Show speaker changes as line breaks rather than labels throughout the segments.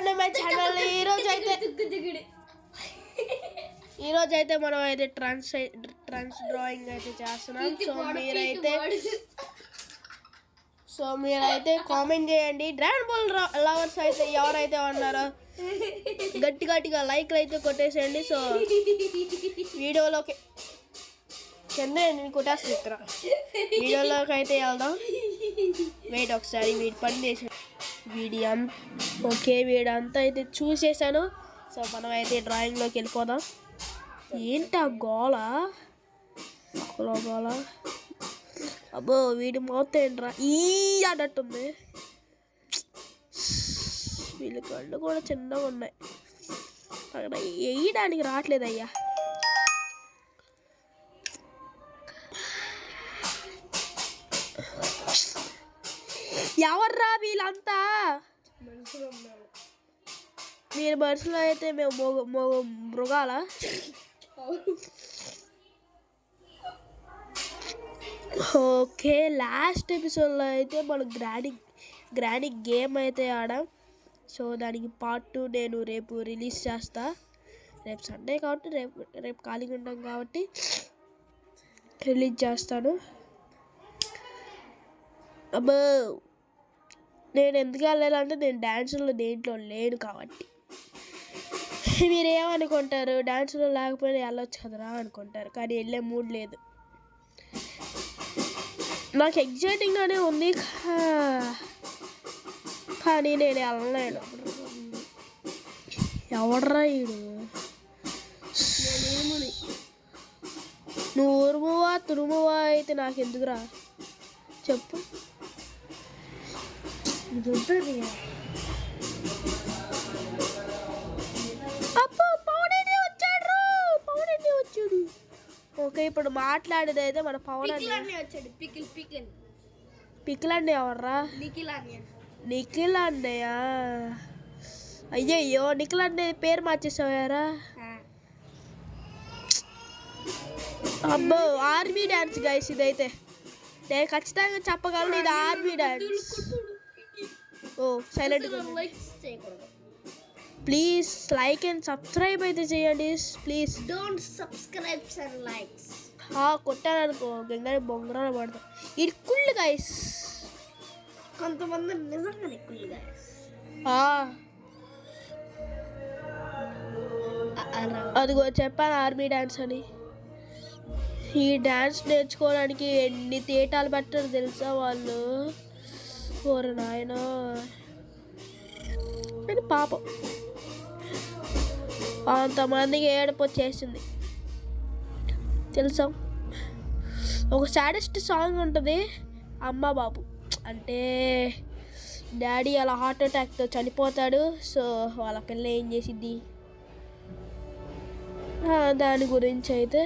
To my channel. ఈరోజు అయితే మనం అయితే ట్రాన్స్ డ్రాయింగ్ అయితే చేస్తున్నాం. సో మీరైతే కామెంట్ చేయండి. డ్రాగన్ బాల్ లవర్స్ అయితే ఎవరైతే ఉన్నారో గట్టిగా లైక్లు అయితే కొట్టేసేయండి. సో వీడియోలోకి కింద నేను కొట్టేస్తాను ఇక్కడ. వీడియోలోకి అయితే వెళ్దాం. వెయిట్ ఒకసారి వీడి పని చేసాను. వీడంతా అయితే చూసేసాను. సో మనం అయితే డ్రాయింగ్లోకి వెళ్ళిపోదాం. ఏంటా గోళ అబ్బో వీడి మొత్తం ఏంట్రా ఈ అన్నట్టుంది. వీళ్ళ కళ్ళు కూడా చిన్నగా ఉన్నాయి. అక్కడ వేయడానికి రావట్లేదయ్యా. ఎవర్రా వీళ్ళంతా? మీరు మనుషులు అయితే మేము మృగాల. ఓకే, లాస్ట్ ఎపిసోడ్లో అయితే మనం గ్రానీ గేమ్ అయితే ఆడాం. సో దానికి పార్ట్ 2 నేను రేపు రిలీజ్ చేస్తా. రేపు సండే కాబట్టి రేపు ఖాళీగా ఉంటాం కాబట్టి రిలీజ్ చేస్తాను. అబ్బో నేను ఎందుకు వెళ్ళాలంటే నేను డ్యాన్సులో దేంట్లో లేను కాబట్టి. మీరు ఏమనుకుంటారు, డ్యాన్సులో లేకపోయినా వెళ్ళొచ్చు కదరా అనుకుంటారు. కానీ వెళ్ళే మూడ్ లేదు. నాకు ఎగ్జైటింగ్గానే ఉంది కానీ నేను వెళ్ళలేను. ఎవడ్రా ఈడు? నువ్వు ఉరుమువా తురుమువా అయితే నాకు ఎందుకురా చెప్పు. వచ్చాడు. ఓకే, ఇప్పుడు మాట్లాడేది అయితే మన పవన్ వచ్చాడు. పికిల్ అన్నయ్య ఎవర్రా? నిఖిల్ అన్నయ్య. అయ్యయ్యో నిఖిల్ అన్నయ్య పేరు మార్చేసావారా? అబ్బో ఆర్మీ డ్యాన్స్ గైస్ ఇదైతే. నేను ఖచ్చితంగా చెప్పగలను ఇది ఆర్మీ డ్యాన్స్. ఓ సైలెంట్గా ప్లీజ్ లైక్ అండ్ సబ్స్క్రైబ్ అయితే చేయండి please.
Don't subscribe and likes.
కొట్టారనుకో గంగాని బొంగరాలు పడతాం. ఇరుకుళ్ళు గైస్.
కొంతమంది నిజంగా ఇరుకుళ్ళు గైస్.
అదిగో చెప్పాను ఆర్మీ డ్యాన్స్ అని. ఈ డ్యాన్స్ నేర్చుకోవడానికి ఎన్ని తేటాలు పెట్టారు తెలుసా వాళ్ళు. ఓరు నాయన పాపం అంతమందికి ఏడుపు వచ్చేసింది తెలుసా. ఒక సాడెస్ట్ సాంగ్ ఉంటుంది అమ్మ బాబు అంటే డాడీ అలా హార్ట్ అటాక్తో చనిపోతాడు. సో వాళ్ళ పిల్ల ఏం చేసిద్ది దాని గురించి అయితే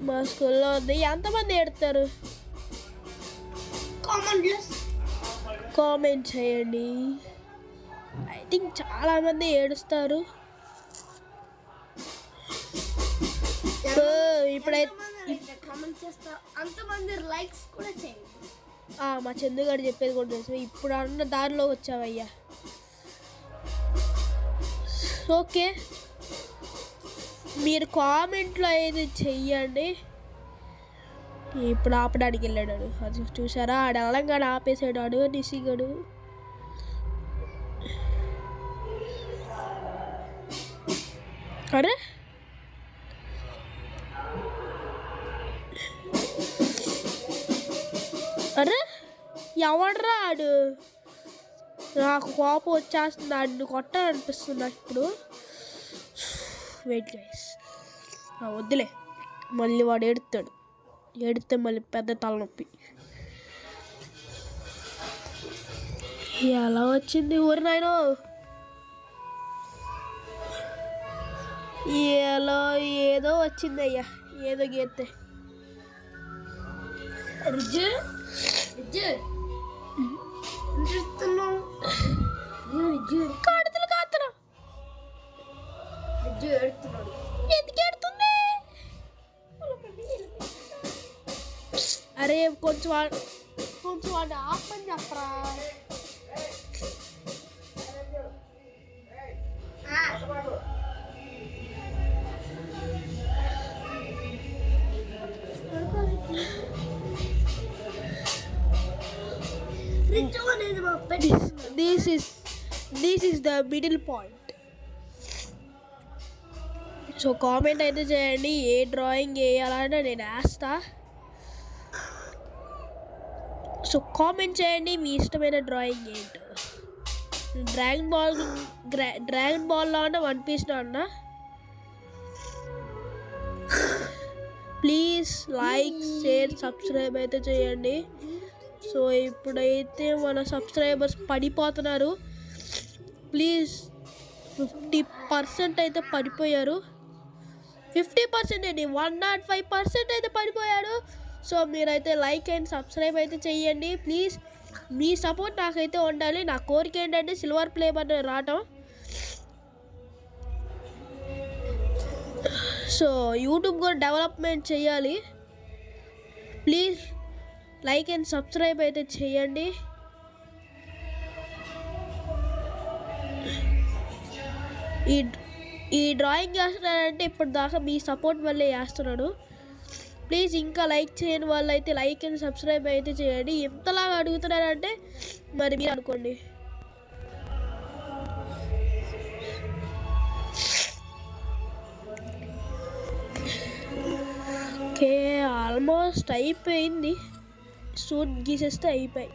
మా స్కూల్లో ఉంది. ఎంతమంది ఏడుతారు కామెంట్ చేయండి. ఐ థింక్ చాలామంది ఏడుస్తారు. ఇప్పుడైతే మా చందు గారు చెప్పేది కూడా తెలుసు. ఇప్పుడు అన్న దారిలో వచ్చావయ్యా. ఓకే, మీరు కామెంట్లో అయితే చెయ్యండి. ఇప్పుడు ఆపడానికి వెళ్ళాడు. అది చూసారా, ఆడ అలంగానే ఆపేసాడు నిసిగడు. అరే అరే ఎవడ్రా ఆడు? నాకు కోపం వచ్చేస్తుంది. ఆడిని కొట్టాలనిపిస్తుంది నాకు ఇప్పుడు. వెయిట్ గైస్, వద్దులే మళ్ళీ వాడు ఏడుతాడు. ఏడితే మళ్ళీ పెద్ద తలనొప్పి. ఎలా వచ్చింది ఊరి నాయనో? ఏదో వచ్చింది అయ్యా, ఏదో గీతే. కడుతులు కాతున్నా ఎందుకు ఏడుతుంది? అరే కొంచెం వాడిని ఆపని చెప్పరా. This is the middle point. So comment అయితే చేయండి ఏ డ్రాయింగ్ వేయాలంటే నేను వేస్తా. సో కామెంట్ చేయండి మీ ఇష్టమైన డ్రాయింగ్ ఏంటో. డ్రాగన్ బాల్లో అన్న వన్ పీస్లో అన్న. ప్లీజ్ లైక్ షేర్ సబ్స్క్రైబ్ అయితే చేయండి. సో ఇప్పుడైతే మన సబ్స్క్రైబర్స్ పడిపోతున్నారు. ప్లీజ్ 50% అయితే పడిపోయారు. 50% ఏంటి 105% అయితే పడిపోయాడు. సో మీరైతే లైక్ అండ్ సబ్స్క్రైబ్ అయితే చేయండి ప్లీజ్. మీ సపోర్ట్ నాకైతే ఉండాలి. నా కోరిక ఏంటంటే సిల్వర్ ప్లే బటన్ రావటం. సో యూట్యూబ్ కూడా డెవలప్మెంట్ చేయాలి. ప్లీజ్ లైక్ అండ్ సబ్స్క్రైబ్ అయితే చేయండి. ఈ డ్రాయింగ్ చేస్తున్నానంటే ఇప్పటిదాకా మీ సపోర్ట్ వల్లే చేస్తున్నాను. ప్లీజ్ ఇంకా లైక్ చేయని వాళ్ళు అయితే లైక్ అండ్ సబ్స్క్రైబ్ అయితే చేయండి. ఎంతలాగా అడుగుతున్నారంటే మరి మీరు అనుకోండి. ఓకే ఆల్మోస్ట్ అయిపోయింది. సూట్ గీసేస్తే అయిపోయి.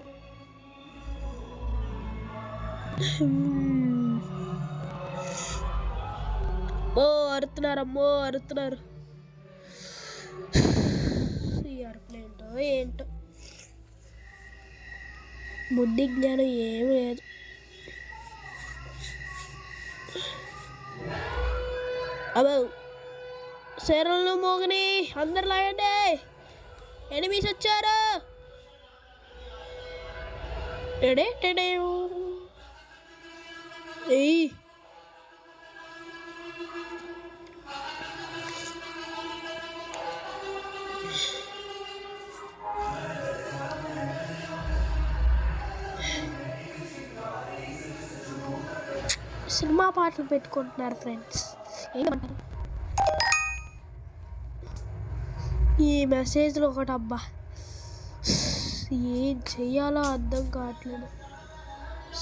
అరుతున్నారు అరుతున్నారు. అరుపులేంటో ఏంటో బుద్ధి జ్ఞానం ఏమి లేదు. అబ్బో శరణు మోగని అందరు లాగండి. ఎనిమిస్ వచ్చారు. ఏయ్ సినిమా పాటలు పెట్టుకుంటున్నారు ఫ్రెండ్స్. ఏమంటారు ఈ మెసేజ్లో ఒకటి? అబ్బా ఏం చెయ్యాలో అర్థం కావట్లేదు.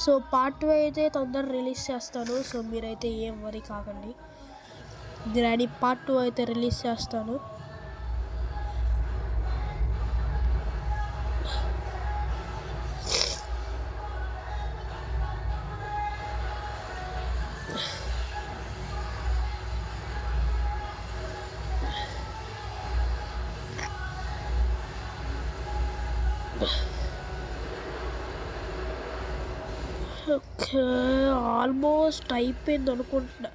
సో పార్ట్ 2 అయితే తొందరగా రిలీజ్ చేస్తాను. సో మీరైతే ఏం వరీ కాకండి. గ్రానీ పార్ట్ 2 అయితే రిలీజ్ చేస్తాను. ఓకే ఆల్మోస్ట్ అయిపోయింది అనుకుంటున్నా.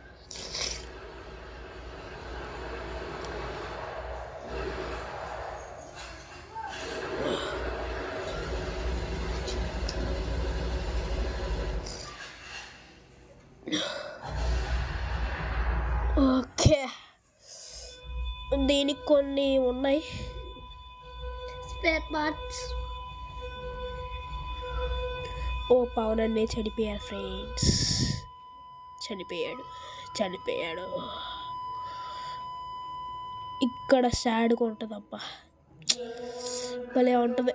ఓకే దీనికి కొన్ని ఉన్నాయి
స్పేర్ పార్ట్స్.
ఓ పవన్ అన్నే చనిపోయాడు ఫ్రెండ్స్. చనిపోయాడు. ఇక్కడ సాడ్గా ఉంటుందబ్బా, భలే ఉంటుంది.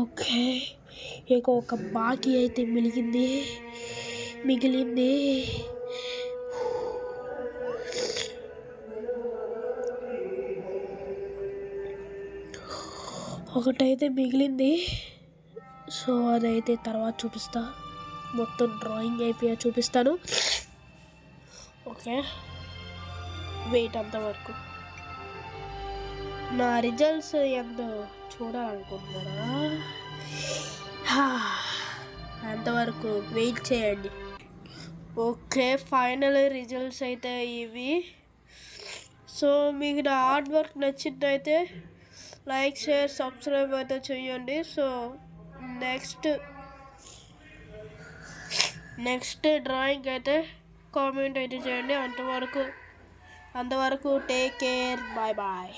ఓకే ఇక ఒక బాకీ అయితే మిగిలింది. ఒకటైతే మిగిలింది. సో అదైతే తర్వాత చూపిస్తా. మొత్తం డ్రాయింగ్ అయిపోయా చూపిస్తాను. ఓకే వెయిట్ అంతవరకు. నా రిజల్ట్స్ ఎంతో చూడాలనుకుంటున్నారా? అంతవరకు వెయిట్ చేయండి. ఓకే ఫైనల్ రిజల్ట్స్ అయితే ఇవి. సో మీకు నా హార్డ్ వర్క్ నచ్చినట్టయితే లైక్ షేర్ సబ్స్క్రైబ్ అయితే చేయండి. సో నెక్స్ట్ డ్రాయింగ్ అయితే కామెంట్ అయితే చేయండి. అంతవరకు టేక్ కేర్. బాయ్.